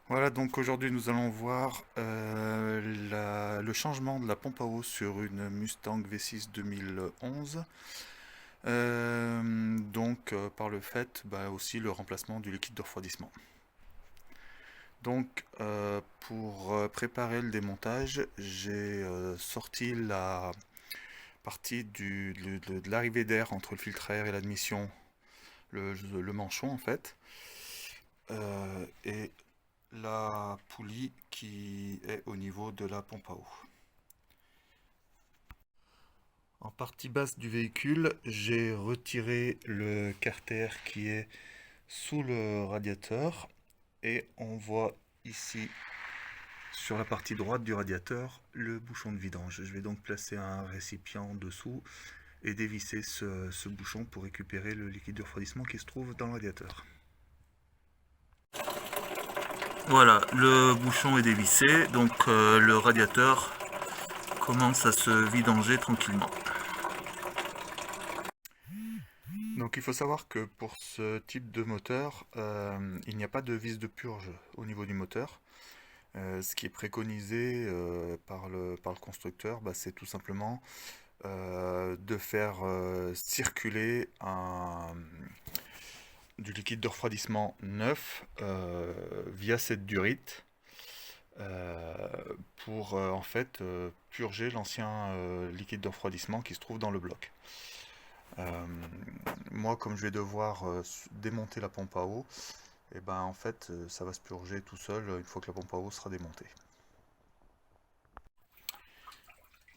Voilà, donc aujourd'hui nous allons voir le changement de la pompe à eau sur une Mustang V6 2011. Par le fait, aussi le remplacement du liquide de refroidissement. Pour préparer le démontage, j'ai sorti la partie de l'arrivée d'air entre le filtre à air et l'admission, le manchon en fait, et la poulie qui est au niveau de la pompe à eau. En partie basse du véhicule, j'ai retiré le carter qui est sous le radiateur et on voit ici sur la partie droite du radiateur le bouchon de vidange. Je vais donc placer un récipient dessous et dévisser ce bouchon pour récupérer le liquide de refroidissement qui se trouve dans le radiateur. Voilà, le bouchon est dévissé, donc le radiateur commence à se vidanger tranquillement. Donc il faut savoir que pour ce type de moteur, il n'y a pas de vis de purge au niveau du moteur. Ce qui est préconisé par le constructeur, c'est tout simplement de faire circuler du liquide de refroidissement neuf via cette durite euh, pour en fait purger l'ancien liquide de refroidissement qui se trouve dans le bloc. Euh, Moi, comme je vais devoir démonter la pompe à eau, et en fait, ça va se purger tout seul une fois que la pompe à eau sera démontée.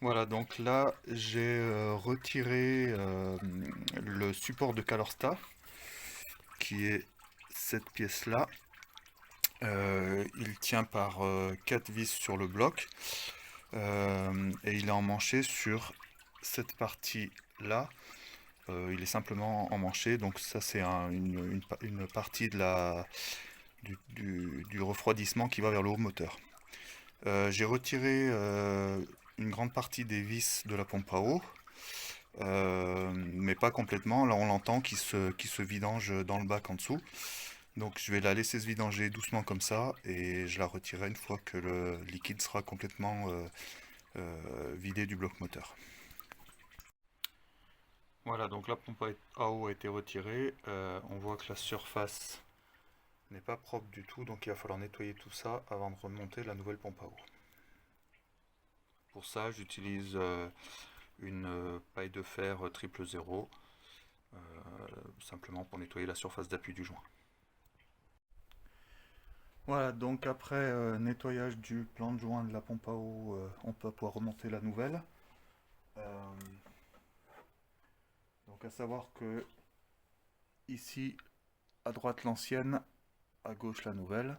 Voilà, donc là, j'ai retiré le support de Calorsta, qui est cette pièce-là. Il tient par 4 vis sur le bloc, et il est emmanché sur cette partie-là. Il est simplement emmanché, donc ça c'est une partie du refroidissement qui va vers le haut moteur. J'ai retiré une grande partie des vis de la pompe à eau, mais pas complètement. Là on l'entend qui se vidange dans le bac en dessous. Donc je vais la laisser se vidanger doucement comme ça et je la retirerai une fois que le liquide sera complètement vidé du bloc moteur. Voilà, donc la pompe à eau a été retirée. On voit que la surface n'est pas propre du tout, donc il va falloir nettoyer tout ça avant de remonter la nouvelle pompe à eau. Pour ça, j'utilise une paille de fer triple zéro, simplement pour nettoyer la surface d'appui du joint. Voilà, donc après nettoyage du plan de joint de la pompe à eau, on peut pouvoir remonter la nouvelle. Euh, donc à savoir que ici, à droite l'ancienne, à gauche la nouvelle.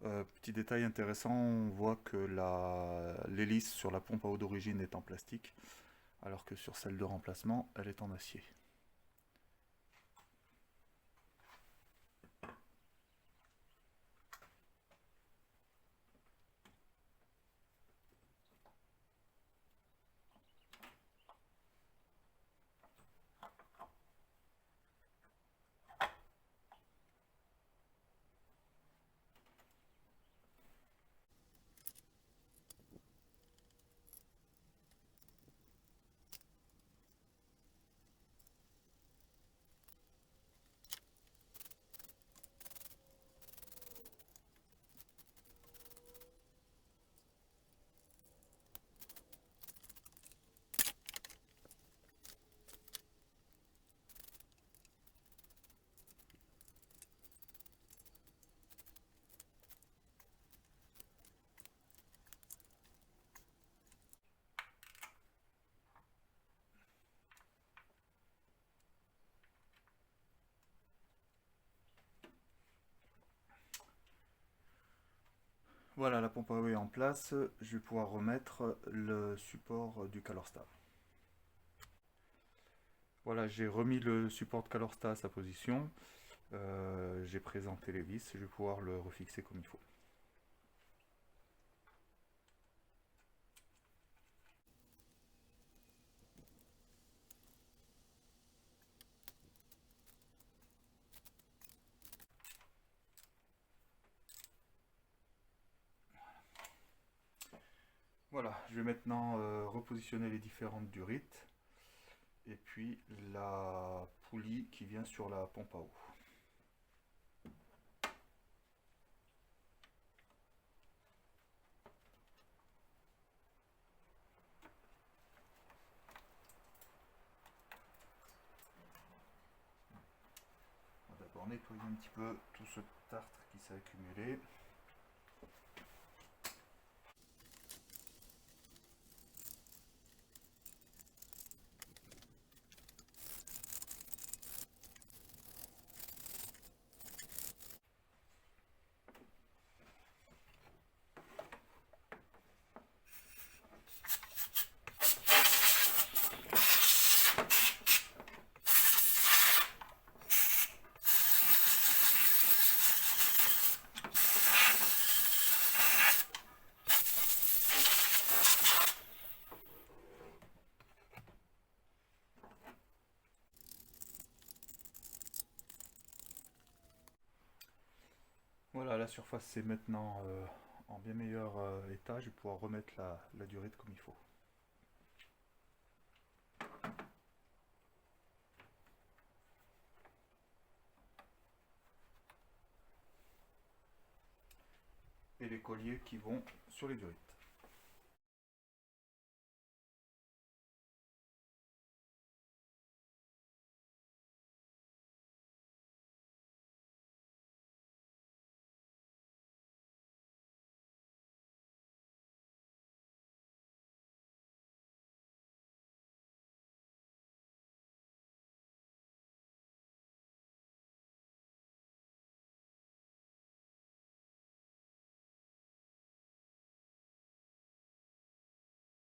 Petit détail intéressant, on voit que l'hélice sur la pompe à eau d'origine est en plastique, alors que sur celle de remplacement, elle est en acier. Voilà, la pompe à eau est en place. Je vais pouvoir remettre le support du Calorsta. Voilà, j'ai remis le support de Calorsta à sa position. J'ai présenté les vis. Je vais pouvoir le refixer comme il faut. Voilà, je vais maintenant repositionner les différentes durites et puis la poulie qui vient sur la pompe à eau. On va d'abord nettoyer un petit peu tout ce tartre qui s'est accumulé. Voilà, la surface c'est maintenant en bien meilleur état. Je vais pouvoir remettre la durite comme il faut. Et les colliers qui vont sur les durites.